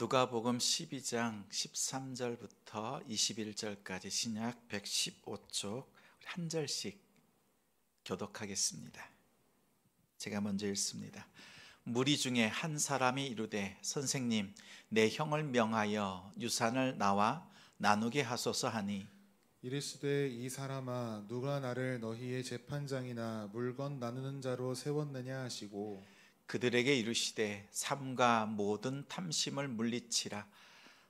누가복음 12장 13절부터 21절까지 신약 115쪽 한 절씩 교독하겠습니다. 제가 먼저 읽습니다. 무리 중에 한 사람이 이르되 선생님, 내 형을 명하여 유산을 나와 나누게 하소서 하니, 이르시되 이 사람아, 누가 나를 너희의 재판장이나 물건 나누는 자로 세웠느냐 하시고, 그들에게 이르시되 삼가 모든 탐심을 물리치라.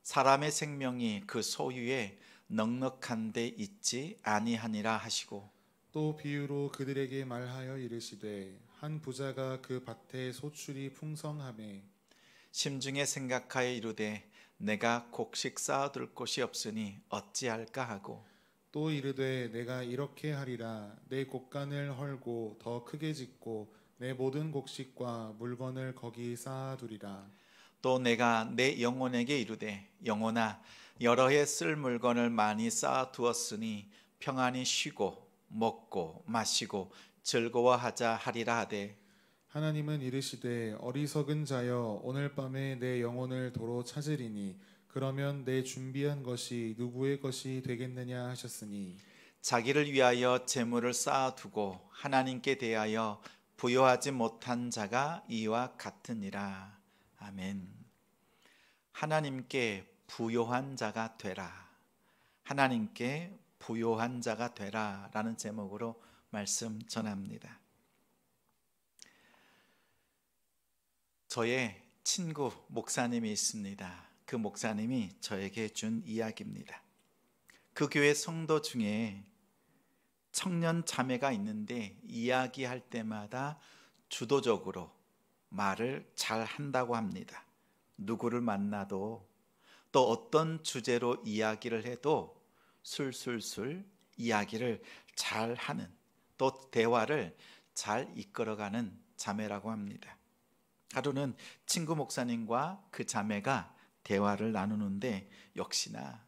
사람의 생명이 그 소유에 넉넉한 데 있지 아니하니라 하시고, 또 비유로 그들에게 말하여 이르시되 한 부자가 그 밭에 소출이 풍성하매 심중에 생각하여 이르되 내가 곡식 쌓아둘 곳이 없으니 어찌할까 하고, 또 이르되 내가 이렇게 하리라. 내 곡간을 헐고 더 크게 짓고 내 모든 곡식과 물건을 거기 쌓아두리라. 또 내가 내 영혼에게 이르되 영혼아, 여러 해 쓸 물건을 많이 쌓아두었으니 평안히 쉬고 먹고 마시고 즐거워하자 하리라 하되, 하나님은 이르시되 어리석은 자여, 오늘 밤에 내 영혼을 도로 찾으리니 그러면 내 준비한 것이 누구의 것이 되겠느냐 하셨으니, 자기를 위하여 재물을 쌓아두고 하나님께 대하여 부요하지 못한 자가 이와 같으니라. 아멘. 하나님께 부요한 자가 되라. 하나님께 부요한 자가 되라 라는 제목으로 말씀 전합니다. 저의 친구 목사님이 있습니다. 그 목사님이 저에게 준 이야기입니다. 그 교회 성도 중에 청년 자매가 있는데 이야기할 때마다 주도적으로 말을 잘 한다고 합니다. 누구를 만나도 또 어떤 주제로 이야기를 해도 술술술 이야기를 잘 하는, 또 대화를 잘 이끌어가는 자매라고 합니다. 하루는 친구 목사님과 그 자매가 대화를 나누는데 역시나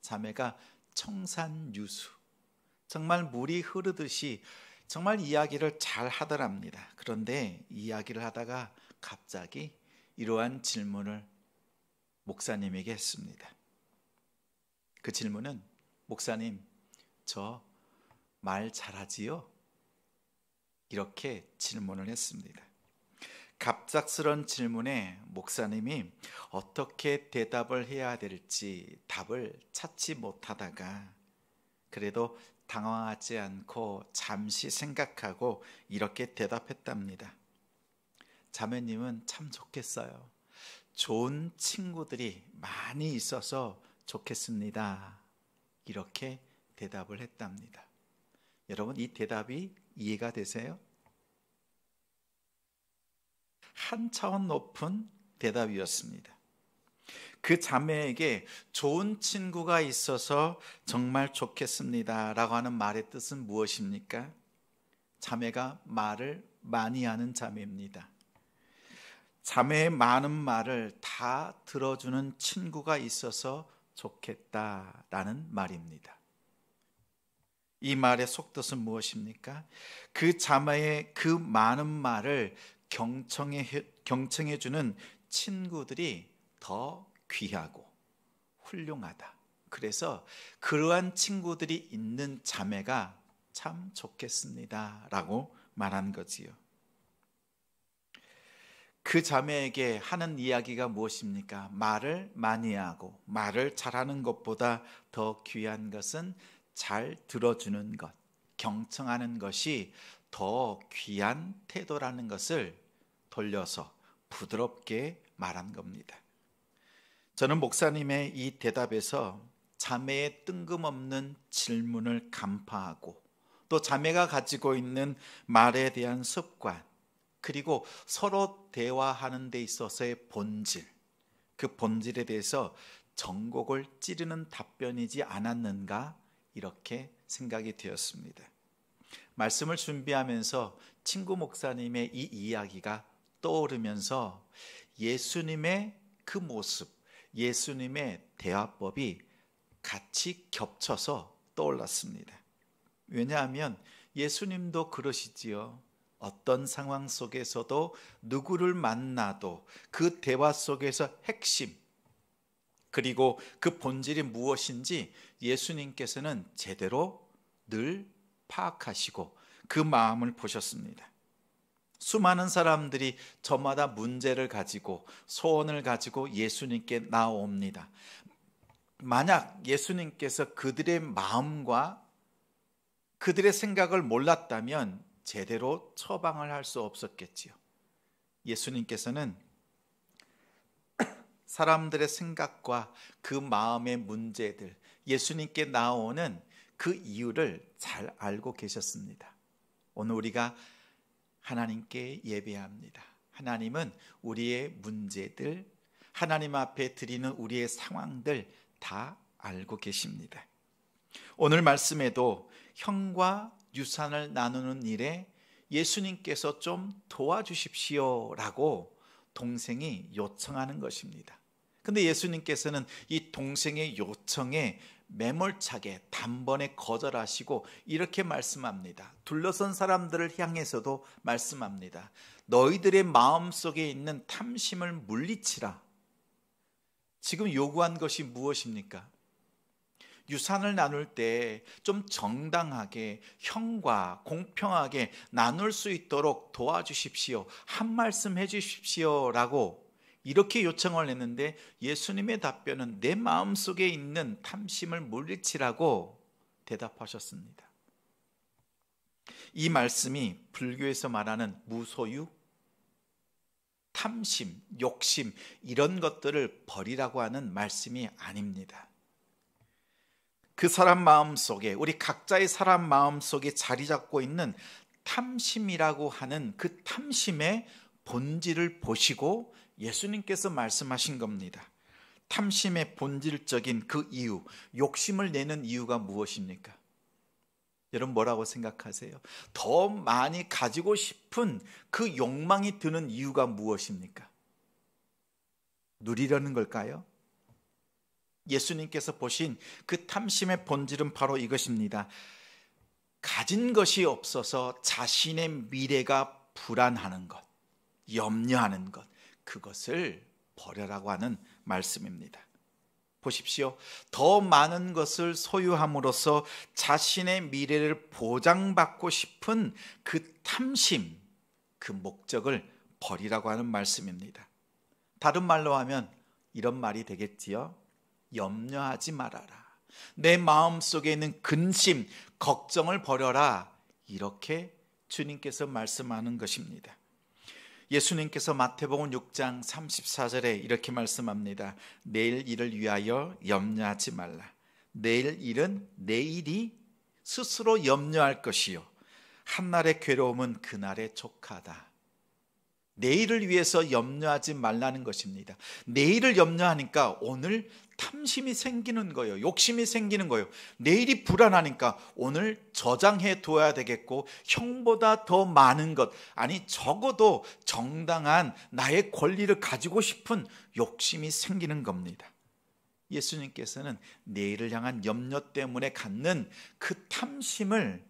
자매가 청산유수, 정말 물이 흐르듯이 정말 이야기를 잘 하더랍니다. 그런데 이야기를 하다가 갑자기 이러한 질문을 목사님에게 했습니다. 그 질문은, 목사님, 저 말 잘하지요? 이렇게 질문을 했습니다. 갑작스런 질문에 목사님이 어떻게 대답을 해야 될지 답을 찾지 못하다가 그래도 당황하지 않고 잠시 생각하고 이렇게 대답했답니다. 자매님은 참 좋겠어요. 좋은 친구들이 많이 있어서 좋겠습니다. 이렇게 대답을 했답니다. 여러분, 이 대답이 이해가 되세요? 한 차원 높은 대답이었습니다. 그 자매에게 좋은 친구가 있어서 정말 좋겠습니다 라고 하는 말의 뜻은 무엇입니까? 자매가 말을 많이 하는 자매입니다. 자매의 많은 말을 다 들어주는 친구가 있어서 좋겠다라는 말입니다. 이 말의 속뜻은 무엇입니까? 그 자매의 그 많은 말을 경청해주는 친구들이 더 귀하고 훌륭하다. 그래서 그러한 친구들이 있는 자매가 참 좋겠습니다 라고 말한 거지요. 그 자매에게 하는 이야기가 무엇입니까? 말을 많이 하고 말을 잘하는 것보다 더 귀한 것은 잘 들어주는 것, 경청하는 것이 더 귀한 태도라는 것을 돌려서 부드럽게 말한 겁니다. 저는 목사님의 이 대답에서 자매의 뜬금없는 질문을 간파하고 또 자매가 가지고 있는 말에 대한 습관, 그리고 서로 대화하는 데 있어서의 본질, 그 본질에 대해서 전곡을 찌르는 답변이지 않았는가, 이렇게 생각이 되었습니다. 말씀을 준비하면서 친구 목사님의 이 이야기가 떠오르면서 예수님의 그 모습, 예수님의 대화법이 같이 겹쳐서 떠올랐습니다. 왜냐하면 예수님도 그러시지요. 어떤 상황 속에서도 누구를 만나도 그 대화 속에서 핵심, 그리고 그 본질이 무엇인지 예수님께서는 제대로 늘 파악하시고 그 마음을 보셨습니다. 수많은 사람들이 저마다 문제를 가지고 소원을 가지고 예수님께 나옵니다. 만약 예수님께서 그들의 마음과 그들의 생각을 몰랐다면 제대로 처방을 할 수 없었겠지요. 예수님께서는 사람들의 생각과 그 마음의 문제들, 예수님께 나오는 그 이유를 잘 알고 계셨습니다. 오늘 우리가 하나님께 예배합니다. 하나님은 우리의 문제들, 하나님 앞에 드리는 우리의 상황들 다 알고 계십니다. 오늘 말씀에도 형과 유산을 나누는 일에 예수님께서 좀 도와주십시오라고 동생이 요청하는 것입니다. 근데 예수님께서는 이 동생의 요청에 매몰차게 단번에 거절하시고 이렇게 말씀합니다. 둘러선 사람들을 향해서도 말씀합니다. 너희들의 마음속에 있는 탐심을 물리치라. 지금 요구한 것이 무엇입니까? 유산을 나눌 때 좀 정당하게 형과 공평하게 나눌 수 있도록 도와주십시오. 한 말씀 해주십시오라고 이렇게 요청을 했는데 예수님의 답변은 내 마음속에 있는 탐심을 물리치라고 대답하셨습니다. 이 말씀이 불교에서 말하는 무소유, 탐심, 욕심 이런 것들을 버리라고 하는 말씀이 아닙니다. 그 사람 마음속에, 우리 각자의 사람 마음속에 자리 잡고 있는 탐심이라고 하는 그 탐심의 본질을 보시고 예수님께서 말씀하신 겁니다. 탐심의 본질적인 그 이유, 욕심을 내는 이유가 무엇입니까? 여러분 뭐라고 생각하세요? 더 많이 가지고 싶은 그 욕망이 드는 이유가 무엇입니까? 누리려는 걸까요? 예수님께서 보신 그 탐심의 본질은 바로 이것입니다. 가진 것이 없어서 자신의 미래가 불안하는 것, 염려하는 것, 그것을 버려라고 하는 말씀입니다. 보십시오. 더 많은 것을 소유함으로써 자신의 미래를 보장받고 싶은 그 탐심, 그 목적을 버리라고 하는 말씀입니다. 다른 말로 하면 이런 말이 되겠지요. 염려하지 말아라. 내 마음속에 있는 근심, 걱정을 버려라. 이렇게 주님께서 말씀하는 것입니다. 예수님께서 마태복음 6장 34절에 이렇게 말씀합니다. 내일 일을 위하여 염려하지 말라. 내일 일은 내일이 스스로 염려할 것이요 한날의 괴로움은 그날의 족하다. 내일을 위해서 염려하지 말라는 것입니다. 내일을 염려하니까 오늘 탐심이 생기는 거예요. 욕심이 생기는 거예요. 내일이 불안하니까 오늘 저장해 둬야 되겠고 형보다 더 많은 것, 아니 적어도 정당한 나의 권리를 가지고 싶은 욕심이 생기는 겁니다. 예수님께서는 내일을 향한 염려 때문에 갖는 그 탐심을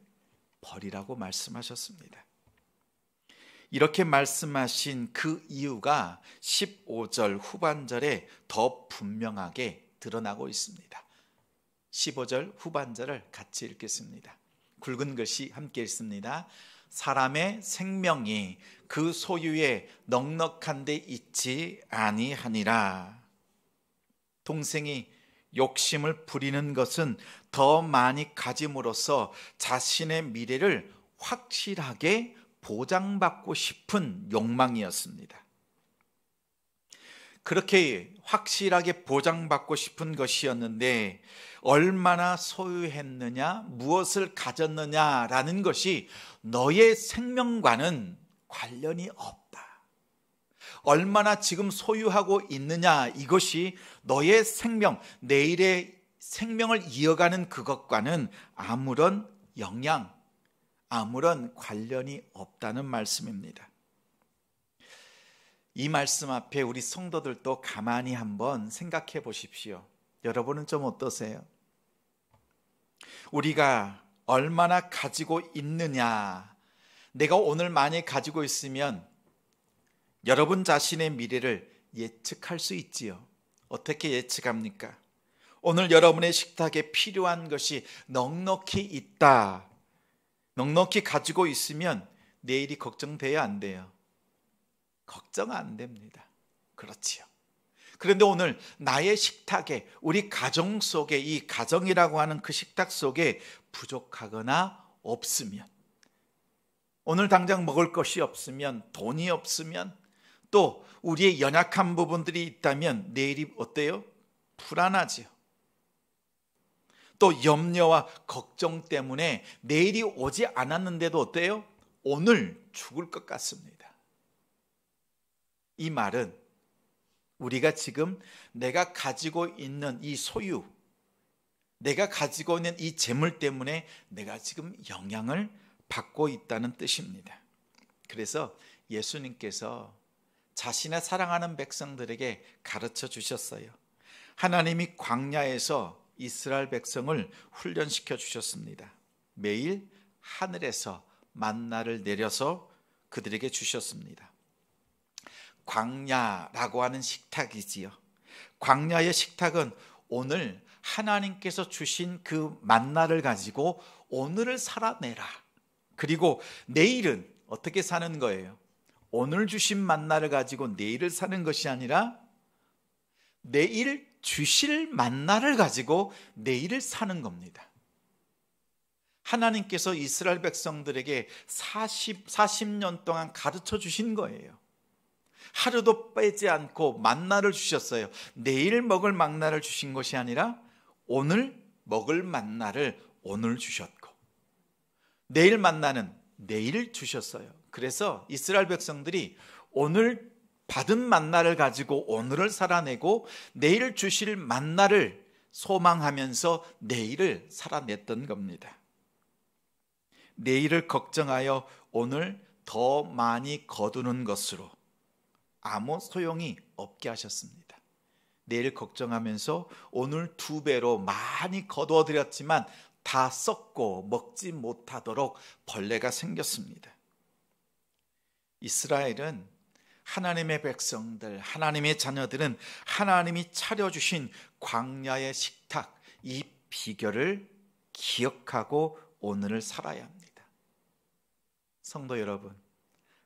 버리라고 말씀하셨습니다. 이렇게 말씀하신 그 이유가 15절 후반절에 더 분명하게 드러나고 있습니다. 15절 후반절을 같이 읽겠습니다. 굵은 글씨 함께 읽습니다. 사람의 생명이 그 소유에 넉넉한 데 있지 아니하니라. 동생이 욕심을 부리는 것은 더 많이 가짐으로써 자신의 미래를 확실하게 보장받고 싶은 욕망이었습니다. 그렇게 확실하게 보장받고 싶은 것이었는데 얼마나 소유했느냐, 무엇을 가졌느냐라는 것이 너의 생명과는 관련이 없다. 얼마나 지금 소유하고 있느냐, 이것이 너의 생명, 내일의 생명을 이어가는 그것과는 아무런 영향, 아무런 관련이 없다는 말씀입니다. 이 말씀 앞에 우리 성도들도 가만히 한번 생각해 보십시오. 여러분은 좀 어떠세요? 우리가 얼마나 가지고 있느냐, 내가 오늘 많이 가지고 있으면 여러분 자신의 미래를 예측할 수 있지요. 어떻게 예측합니까? 오늘 여러분의 식탁에 필요한 것이 넉넉히 있다. 넉넉히 가지고 있으면 내일이 걱정돼야 안 돼요? 걱정 안 됩니다. 그렇지요. 그런데 오늘 나의 식탁에, 우리 가정 속에, 이 가정이라고 하는 그 식탁 속에 부족하거나 없으면, 오늘 당장 먹을 것이 없으면, 돈이 없으면, 또 우리의 연약한 부분들이 있다면 내일이 어때요? 불안하지요. 또 염려와 걱정 때문에 내일이 오지 않았는데도 어때요? 오늘 죽을 것 같습니다. 이 말은 우리가 지금 내가 가지고 있는 이 소유, 내가 가지고 있는 이 재물 때문에 내가 지금 영향을 받고 있다는 뜻입니다. 그래서 예수님께서 자신의 사랑하는 백성들에게 가르쳐 주셨어요. 하나님이 광야에서 이스라엘 백성을 훈련시켜 주셨습니다. 매일 하늘에서 만나를 내려서 그들에게 주셨습니다. 광야라고 하는 식탁이지요. 광야의 식탁은 오늘 하나님께서 주신 그 만나를 가지고 오늘을 살아내라. 그리고 내일은 어떻게 사는 거예요? 오늘 주신 만나를 가지고 내일을 사는 것이 아니라 내일 주실 만나를 가지고 내일을 사는 겁니다. 하나님께서 이스라엘 백성들에게 40년 동안 가르쳐 주신 거예요. 하루도 빼지 않고 만나를 주셨어요. 내일 먹을 만나를 주신 것이 아니라 오늘 먹을 만나를 오늘 주셨고, 내일 만나는 내일 주셨어요. 그래서 이스라엘 백성들이 오늘 받은 만나를 가지고 오늘을 살아내고 내일 주실 만나를 소망하면서 내일을 살아냈던 겁니다. 내일을 걱정하여 오늘 더 많이 거두는 것으로 아무 소용이 없게 하셨습니다. 내일 걱정하면서 오늘 2배로 많이 거두어드렸지만 다 썩고 먹지 못하도록 벌레가 생겼습니다. 이스라엘은, 하나님의 백성들, 하나님의 자녀들은 하나님이 차려주신 광야의 식탁, 이 비결을 기억하고 오늘을 살아야 합니다. 성도 여러분,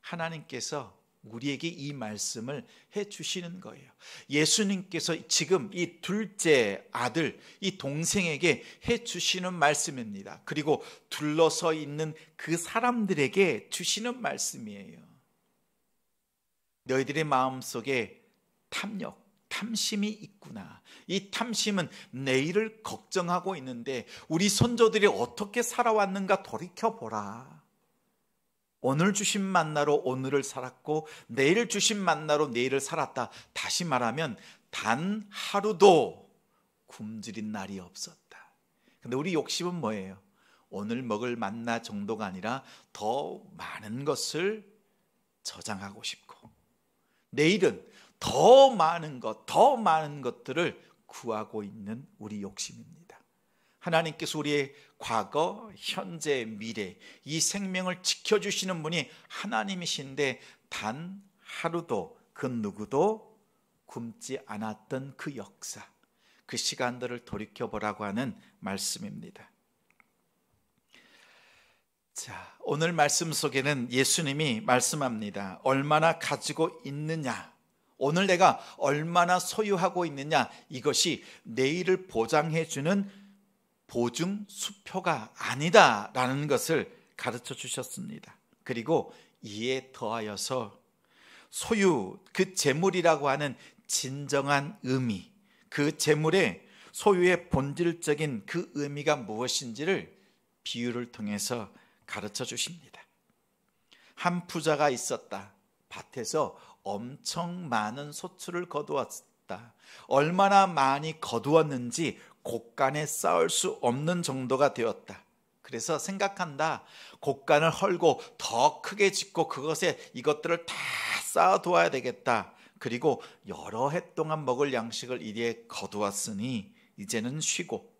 하나님께서 우리에게 이 말씀을 해주시는 거예요. 예수님께서 지금 이 둘째 아들, 이 동생에게 해주시는 말씀입니다. 그리고 둘러서 있는 그 사람들에게 주시는 말씀이에요. 너희들의 마음속에 탐욕, 탐심이 있구나. 이 탐심은 내일을 걱정하고 있는데 우리 선조들이 어떻게 살아왔는가 돌이켜보라. 오늘 주신 만나로 오늘을 살았고 내일 주신 만나로 내일을 살았다. 다시 말하면 단 하루도 굶주린 날이 없었다. 근데 우리 욕심은 뭐예요? 오늘 먹을 만나 정도가 아니라 더 많은 것을 저장하고 싶고 내일은 더 많은 것, 더 많은 것들을 구하고 있는 우리 욕심입니다. 하나님께서 우리의 과거, 현재, 미래, 이 생명을 지켜주시는 분이 하나님이신데 단 하루도 그 누구도 굶지 않았던 그 역사, 그 시간들을 돌이켜보라고 하는 말씀입니다. 자, 오늘 말씀 속에는 예수님이 말씀합니다. 얼마나 가지고 있느냐, 오늘 내가 얼마나 소유하고 있느냐, 이것이 내일을 보장해주는 보증 수표가 아니다라는 것을 가르쳐 주셨습니다. 그리고 이에 더하여서 소유, 그 재물이라고 하는 진정한 의미, 그 재물의 소유의 본질적인 그 의미가 무엇인지를 비유를 통해서 가르쳐 주십니다. 한 부자가 있었다. 밭에서 엄청 많은 소출을 거두었다. 얼마나 많이 거두었는지 곡간에 쌓을 수 없는 정도가 되었다. 그래서 생각한다. 곡간을 헐고 더 크게 짓고 그것에 이것들을 다 쌓아두어야 되겠다. 그리고 여러 해 동안 먹을 양식을 이리에 거두었으니 이제는 쉬고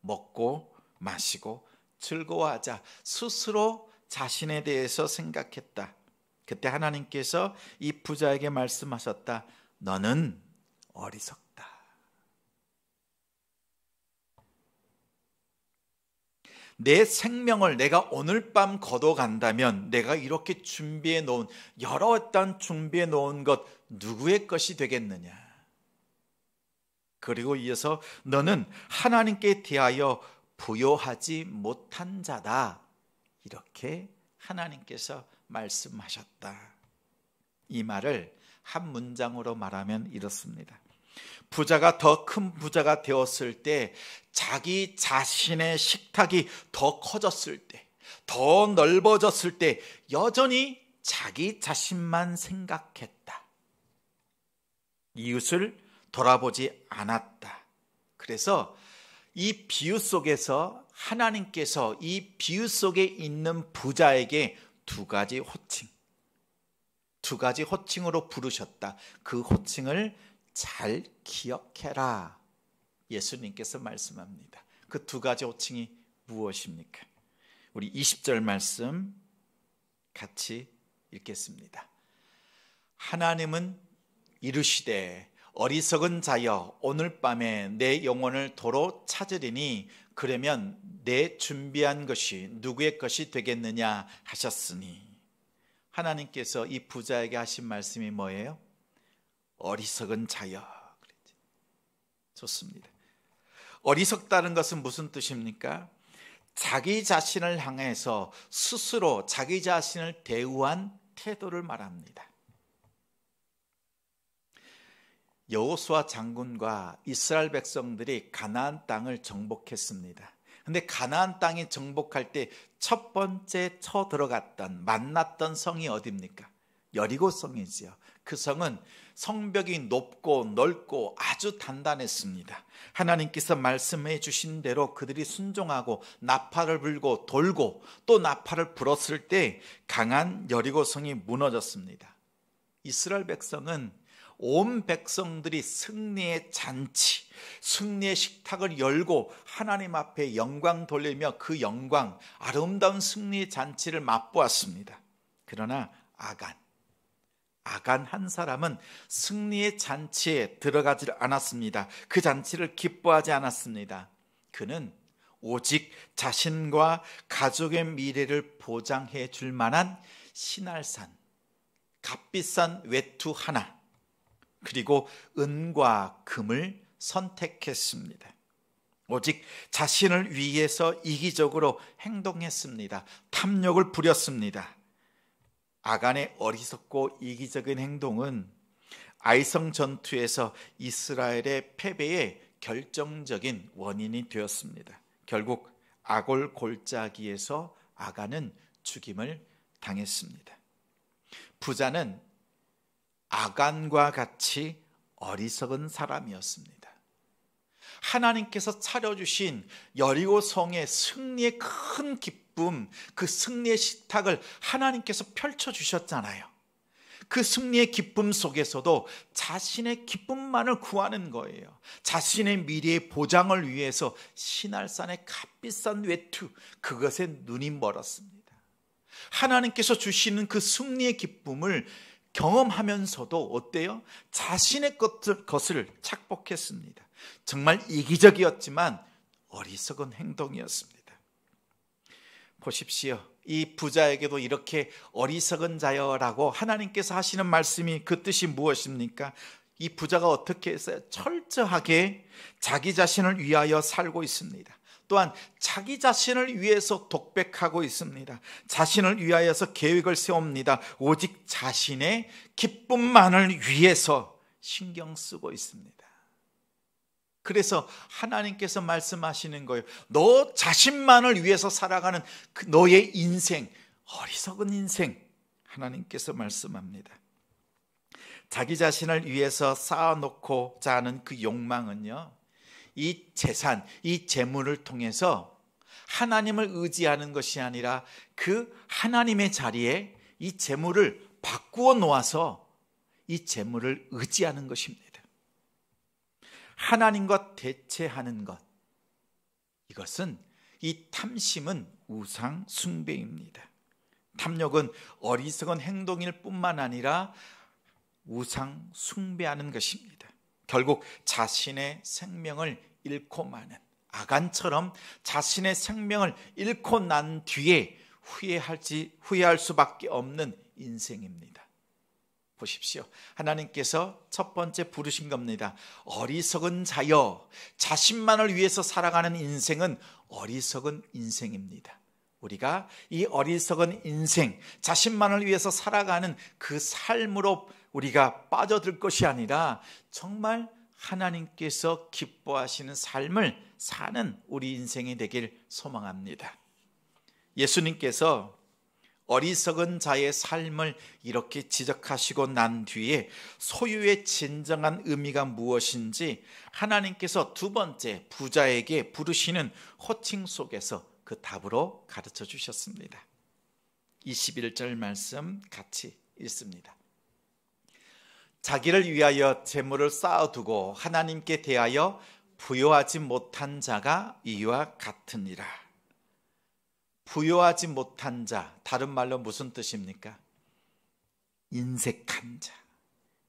먹고 마시고 즐거워하자. 스스로 자신에 대해서 생각했다. 그때 하나님께서 이 부자에게 말씀하셨다. 너는 어리석다. 내 생명을 내가 오늘 밤 걷어간다면 내가 이렇게 준비해 놓은 여러 어떤 준비해 놓은 것 누구의 것이 되겠느냐. 그리고 이어서 너는 하나님께 대하여 부요하지 못한 자다. 이렇게 하나님께서 말씀하셨다. 이 말을 한 문장으로 말하면 이렇습니다. 부자가 더 큰 부자가 되었을 때, 자기 자신의 식탁이 더 커졌을 때, 더 넓어졌을 때 여전히 자기 자신만 생각했다. 이웃을 돌아보지 않았다. 그래서 이 비유 속에서 하나님께서 이 비유 속에 있는 부자에게 두 가지 호칭으로 부르셨다. 그 호칭을 잘 기억해라. 예수님께서 말씀합니다. 그 두 가지 호칭이 무엇입니까? 우리 20절 말씀 같이 읽겠습니다. 하나님은 이르시되 어리석은 자여 오늘 밤에 내 영혼을 도로 찾으리니 그러면 내 준비한 것이 누구의 것이 되겠느냐 하셨으니, 하나님께서 이 부자에게 하신 말씀이 뭐예요? 어리석은 자여. 좋습니다. 어리석다는 것은 무슨 뜻입니까? 자기 자신을 향해서 스스로 자기 자신을 대우한 태도를 말합니다. 여호수아 장군과 이스라엘 백성들이 가나안 땅을 정복했습니다. 근데 가나안 땅이 정복할 때 첫 번째 만났던 성이 어디입니까? 여리고 성이지요. 그 성은 성벽이 높고 넓고 아주 단단했습니다. 하나님께서 말씀해 주신 대로 그들이 순종하고 나팔을 불고 돌고 또 나팔을 불었을 때 강한 여리고 성이 무너졌습니다. 이스라엘 백성은 온 백성들이 승리의 잔치, 승리의 식탁을 열고 하나님 앞에 영광 돌리며 그 영광, 아름다운 승리의 잔치를 맛보았습니다. 그러나 아간 한 사람은 승리의 잔치에 들어가지 않았습니다. 그 잔치를 기뻐하지 않았습니다. 그는 오직 자신과 가족의 미래를 보장해 줄 만한 신할산, 값비싼 외투 하나, 그리고 은과 금을 선택했습니다. 오직 자신을 위해서 이기적으로 행동했습니다. 탐욕을 부렸습니다. 아간의 어리석고 이기적인 행동은 아이성 전투에서 이스라엘의 패배의 결정적인 원인이 되었습니다. 결국 아골 골짜기에서 아간은 죽임을 당했습니다. 부자는 아간과 같이 어리석은 사람이었습니다. 하나님께서 차려주신 여리고 성의 승리의 큰 기쁨, 그 승리의 식탁을 하나님께서 펼쳐주셨잖아요. 그 승리의 기쁨 속에서도 자신의 기쁨만을 구하는 거예요. 자신의 미래의 보장을 위해서 신할산의 값비싼 외투, 그것에 눈이 멀었습니다. 하나님께서 주시는 그 승리의 기쁨을 경험하면서도 어때요? 자신의 것을 착복했습니다. 정말 이기적이었지만 어리석은 행동이었습니다. 보십시오. 이 부자에게도 이렇게 어리석은 자여라고 하나님께서 하시는 말씀이 그 뜻이 무엇입니까? 이 부자가 어떻게 했어요? 철저하게 자기 자신을 위하여 살고 있습니다. 또한 자기 자신을 위해서 독백하고 있습니다. 자신을 위하여서 계획을 세웁니다. 오직 자신의 기쁨만을 위해서 신경 쓰고 있습니다. 그래서 하나님께서 말씀하시는 거예요. 너 자신만을 위해서 살아가는 그 너의 인생, 어리석은 인생, 하나님께서 말씀합니다. 자기 자신을 위해서 쌓아놓고자 하는 그 욕망은요, 이 재산, 이 재물을 통해서 하나님을 의지하는 것이 아니라 그 하나님의 자리에 이 재물을 바꾸어 놓아서 이 재물을 의지하는 것입니다. 하나님과 대체하는 것, 이것은 이 탐심은 우상 숭배입니다. 탐욕은 어리석은 행동일 뿐만 아니라 우상 숭배하는 것입니다. 결국 자신의 생명을 잃고 마는 아간처럼 자신의 생명을 잃고 난 뒤에 후회할 수밖에 없는 인생입니다. 보십시오. 하나님께서 첫 번째 부르신 겁니다. 어리석은 자여, 자신만을 위해서 살아가는 인생은 어리석은 인생입니다. 우리가 이 어리석은 인생, 자신만을 위해서 살아가는 그 삶으로 우리가 빠져들 것이 아니라 정말 하나님께서 기뻐하시는 삶을 사는 우리 인생이 되길 소망합니다. 예수님께서 어리석은 자의 삶을 이렇게 지적하시고 난 뒤에 소유의 진정한 의미가 무엇인지 하나님께서 두 번째 부자에게 부르시는 호칭 속에서 그 답으로 가르쳐 주셨습니다. 21절 말씀 같이 읽습니다. 자기를 위하여 재물을 쌓아두고 하나님께 대하여 부요하지 못한 자가 이와 같으니라. 부요하지 못한 자, 다른 말로 무슨 뜻입니까? 인색한 자,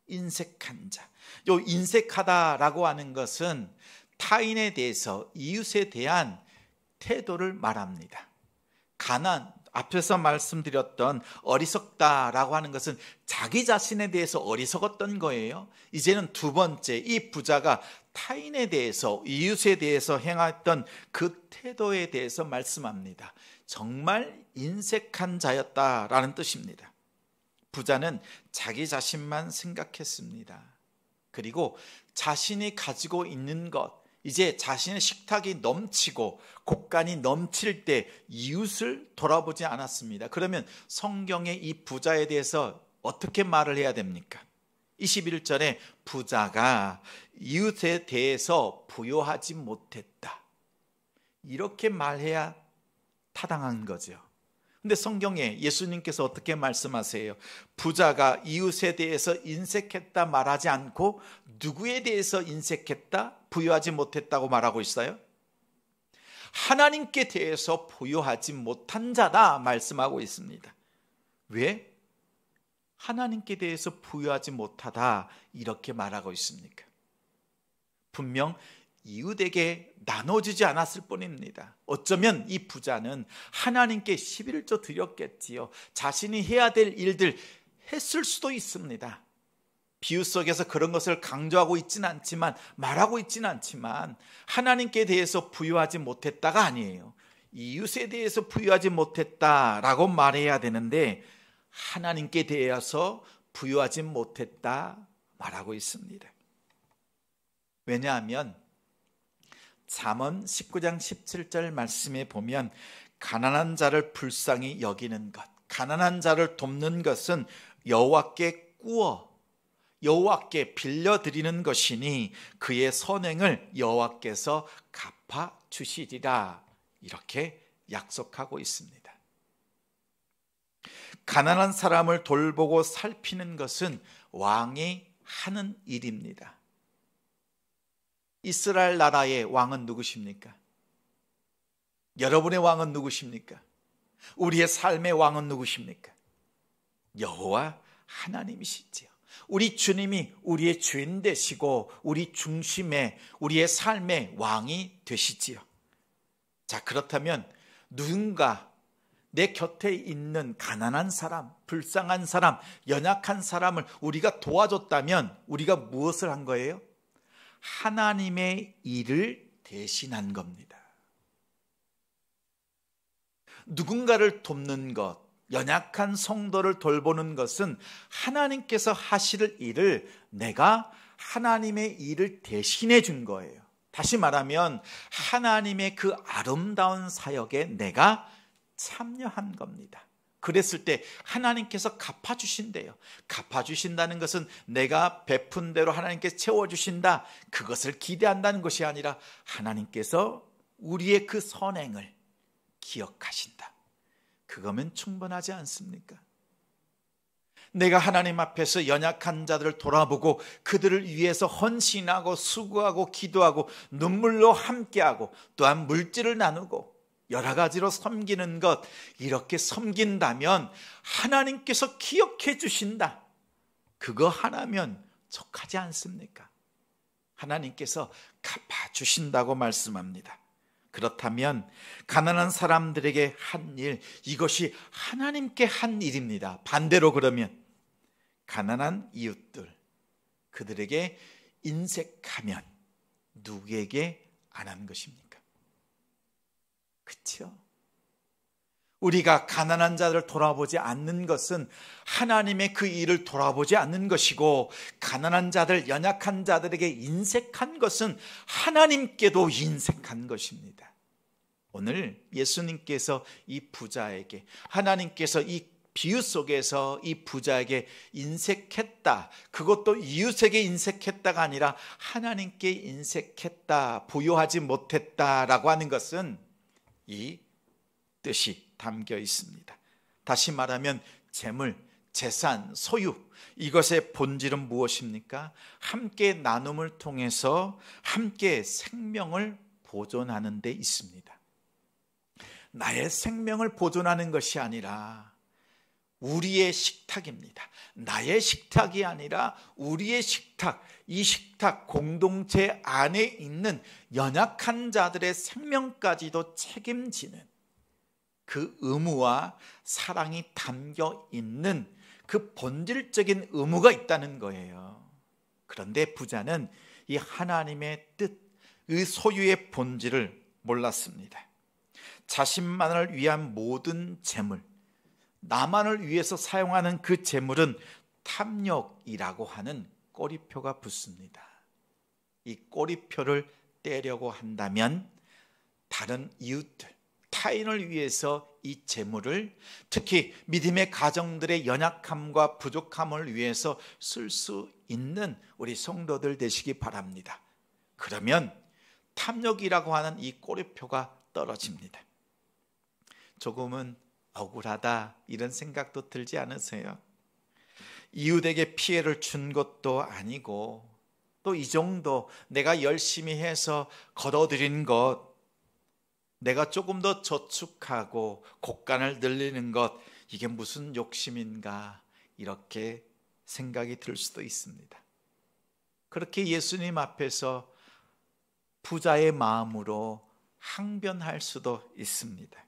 인색한 자. 요 인색하다라고 하는 것은 타인에 대해서, 이웃에 대한 태도를 말합니다. 앞에서 말씀드렸던 어리석다라고 하는 것은 자기 자신에 대해서 어리석었던 거예요. 이제는 두 번째, 이 부자가 타인에 대해서, 이웃에 대해서 행했던 그 태도에 대해서 말씀합니다. 정말 인색한 자였다라는 뜻입니다. 부자는 자기 자신만 생각했습니다. 그리고 자신이 가지고 있는 것, 이제 자신의 식탁이 넘치고 곡간이 넘칠 때 이웃을 돌아보지 않았습니다. 그러면 성경의 이 부자에 대해서 어떻게 말을 해야 됩니까? 21절에 부자가 이웃에 대해서 부요하지 못했다, 이렇게 말해야 타당한 거죠. 근데 성경에 예수님께서 어떻게 말씀하세요? 부자가 이웃에 대해서 인색했다 말하지 않고 누구에 대해서 인색했다, 부요하지 못했다고 말하고 있어요? 하나님께 대해서 부요하지 못한 자다 말씀하고 있습니다. 왜? 하나님께 대해서 부요하지 못하다 이렇게 말하고 있습니까? 분명 이웃에게 나눠주지 않았을 뿐입니다. 어쩌면 이 부자는 하나님께 11조 드렸겠지요. 자신이 해야 될 일들 했을 수도 있습니다. 비유 속에서 그런 것을 강조하고 있지는 않지만, 말하고 있지는 않지만 하나님께 대해서 부요하지 못했다가 아니에요. 이웃에 대해서 부요하지 못했다라고 말해야 되는데 하나님께 대해서 부요하지 못했다 말하고 있습니다. 왜냐하면 잠언 19장 17절 말씀에 보면 가난한 자를 불쌍히 여기는 것, 가난한 자를 돕는 것은 여호와께 여호와께 빌려드리는 것이니 그의 선행을 여호와께서 갚아주시리라, 이렇게 약속하고 있습니다. 가난한 사람을 돌보고 살피는 것은 왕이 하는 일입니다. 이스라엘 나라의 왕은 누구십니까? 여러분의 왕은 누구십니까? 우리의 삶의 왕은 누구십니까? 여호와 하나님이시지요. 우리 주님이 우리의 주인 되시고 우리 중심에, 우리의 삶의 왕이 되시지요. 자, 그렇다면 누군가 내 곁에 있는 가난한 사람, 불쌍한 사람, 연약한 사람을 우리가 도와줬다면 우리가 무엇을 한 거예요? 하나님의 일을 대신한 겁니다. 누군가를 돕는 것, 연약한 성도를 돌보는 것은 하나님께서 하실 일을 내가 하나님의 일을 대신해 준 거예요. 다시 말하면 하나님의 그 아름다운 사역에 내가 참여한 겁니다. 그랬을 때 하나님께서 갚아주신대요. 갚아주신다는 것은 내가 베푼 대로 하나님께서 채워주신다, 그것을 기대한다는 것이 아니라 하나님께서 우리의 그 선행을 기억하신다. 그거면 충분하지 않습니까? 내가 하나님 앞에서 연약한 자들을 돌아보고 그들을 위해서 헌신하고 수고하고 기도하고 눈물로 함께하고 또한 물질을 나누고 여러 가지로 섬기는 것, 이렇게 섬긴다면 하나님께서 기억해 주신다. 그거 하나면 족하지 않습니까? 하나님께서 갚아주신다고 말씀합니다. 그렇다면 가난한 사람들에게 한 일, 이것이 하나님께 한 일입니다. 반대로 그러면 가난한 이웃들, 그들에게 인색하면 누구에게 안 한 것입니까? 그렇죠? 우리가 가난한 자들을 돌아보지 않는 것은 하나님의 그 일을 돌아보지 않는 것이고, 가난한 자들, 연약한 자들에게 인색한 것은 하나님께도 인색한 것입니다. 오늘 예수님께서 이 부자에게, 하나님께서 이 비유 속에서 이 부자에게 인색했다, 그것도 이웃에게 인색했다가 아니라 하나님께 인색했다, 부요하지 못했다라고 하는 것은 이 뜻이 담겨 있습니다. 다시 말하면 재물, 재산, 소유, 이것의 본질은 무엇입니까? 함께 나눔을 통해서 함께 생명을 보존하는 데 있습니다. 나의 생명을 보존하는 것이 아니라 우리의 식탁입니다. 나의 식탁이 아니라 우리의 식탁, 이 식탁 공동체 안에 있는 연약한 자들의 생명까지도 책임지는 그 의무와 사랑이 담겨 있는 그 본질적인 의무가 있다는 거예요. 그런데 부자는 이 하나님의 뜻, 그 소유의 본질을 몰랐습니다. 자신만을 위한 모든 재물, 나만을 위해서 사용하는 그 재물은 탐욕이라고 하는 꼬리표가 붙습니다. 이 꼬리표를 떼려고 한다면 다른 이웃들, 타인을 위해서 이 재물을, 특히 믿음의 가정들의 연약함과 부족함을 위해서 쓸 수 있는 우리 성도들 되시기 바랍니다. 그러면 탐욕이라고 하는 이 꼬리표가 떨어집니다. 조금은 억울하다 이런 생각도 들지 않으세요? 이웃에게 피해를 준 것도 아니고, 또 이 정도 내가 열심히 해서 거둬들인 것, 내가 조금 더 저축하고 곳간을 늘리는 것, 이게 무슨 욕심인가, 이렇게 생각이 들 수도 있습니다. 그렇게 예수님 앞에서 부자의 마음으로 항변할 수도 있습니다.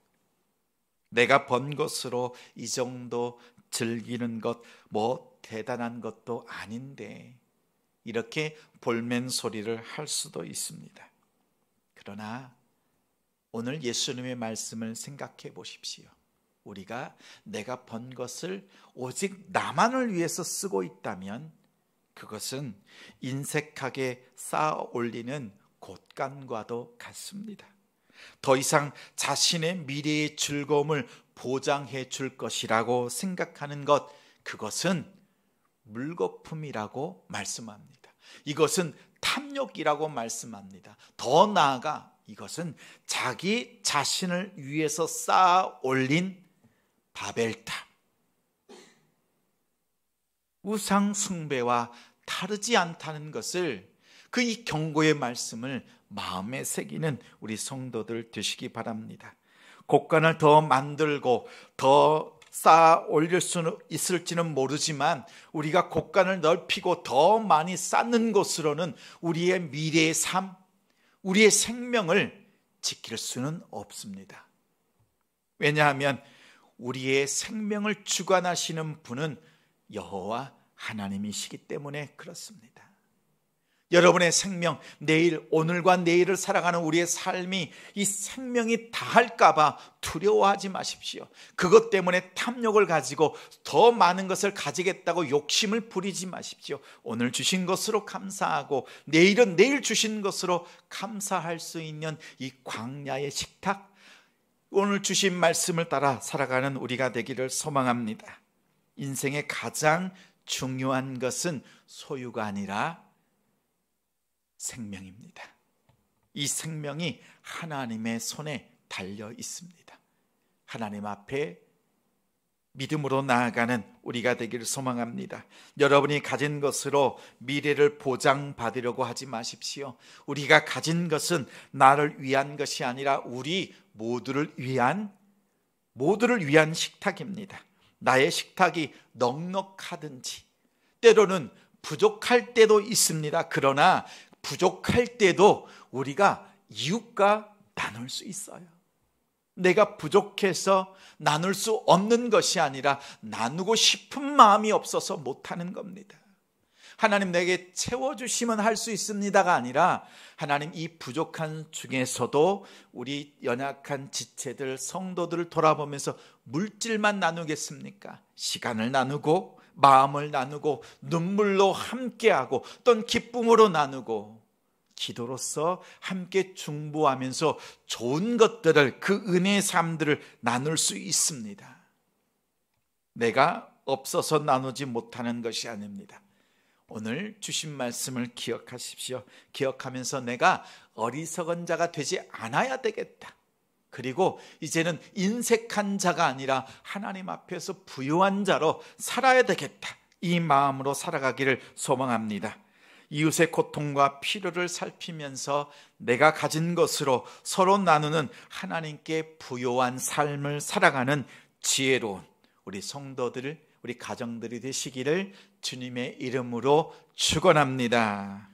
내가 번 것으로 이 정도 즐기는 것 뭐 대단한 것도 아닌데, 이렇게 볼멘 소리를 할 수도 있습니다. 그러나 오늘 예수님의 말씀을 생각해 보십시오. 우리가 내가 번 것을 오직 나만을 위해서 쓰고 있다면 그것은 인색하게 쌓아 올리는 곳간과도 같습니다. 더 이상 자신의 미래의 즐거움을 보장해 줄 것이라고 생각하는 것, 그것은 물거품이라고 말씀합니다. 이것은 탐욕이라고 말씀합니다. 더 나아가 이것은 자기 자신을 위해서 쌓아 올린 바벨탑, 우상 숭배와 다르지 않다는 것을, 그 이 경고의 말씀을 마음에 새기는 우리 성도들 되시기 바랍니다. 곳간을 더 만들고 더 쌓아 올릴 수는 있을지는 모르지만, 우리가 곳간을 넓히고 더 많이 쌓는 것으로는 우리의 미래의 삶, 우리의 생명을 지킬 수는 없습니다. 왜냐하면 우리의 생명을 주관하시는 분은 여호와 하나님이시기 때문에 그렇습니다. 여러분의 생명, 내일, 오늘과 내일을 살아가는 우리의 삶이 이 생명이 다할까 봐 두려워하지 마십시오. 그것 때문에 탐욕을 가지고 더 많은 것을 가지겠다고 욕심을 부리지 마십시오. 오늘 주신 것으로 감사하고 내일은 내일 주신 것으로 감사할 수 있는 이 광야의 식탁, 오늘 주신 말씀을 따라 살아가는 우리가 되기를 소망합니다. 인생의 가장 중요한 것은 소유가 아니라 생명입니다. 이 생명이 하나님의 손에 달려 있습니다. 하나님 앞에 믿음으로 나아가는 우리가 되기를 소망합니다. 여러분이 가진 것으로 미래를 보장받으려고 하지 마십시오. 우리가 가진 것은 나를 위한 것이 아니라 우리 모두를 위한 식탁입니다. 나의 식탁이 넉넉하든지 때로는 부족할 때도 있습니다. 그러나 부족할 때도 우리가 이웃과 나눌 수 있어요. 내가 부족해서 나눌 수 없는 것이 아니라 나누고 싶은 마음이 없어서 못하는 겁니다. 하나님 내게 채워주시면 할 수 있습니다가 아니라 하나님 이 부족한 중에서도 우리 연약한 지체들, 성도들을 돌아보면서 물질만 나누겠습니까? 시간을 나누고 마음을 나누고 눈물로 함께하고 또는 기쁨으로 나누고 기도로서 함께 중보하면서 좋은 것들을, 그 은혜의 삶들을 나눌 수 있습니다. 내가 없어서 나누지 못하는 것이 아닙니다. 오늘 주신 말씀을 기억하십시오. 기억하면서 내가 어리석은 자가 되지 않아야 되겠다. 그리고 이제는 인색한 자가 아니라 하나님 앞에서 부유한 자로 살아야 되겠다. 이 마음으로 살아가기를 소망합니다. 이웃의 고통과 필요를 살피면서 내가 가진 것으로 서로 나누는 하나님께 부요한 삶을 살아가는 지혜로운 우리 성도들, 우리 가정들이 되시기를 주님의 이름으로 축원합니다.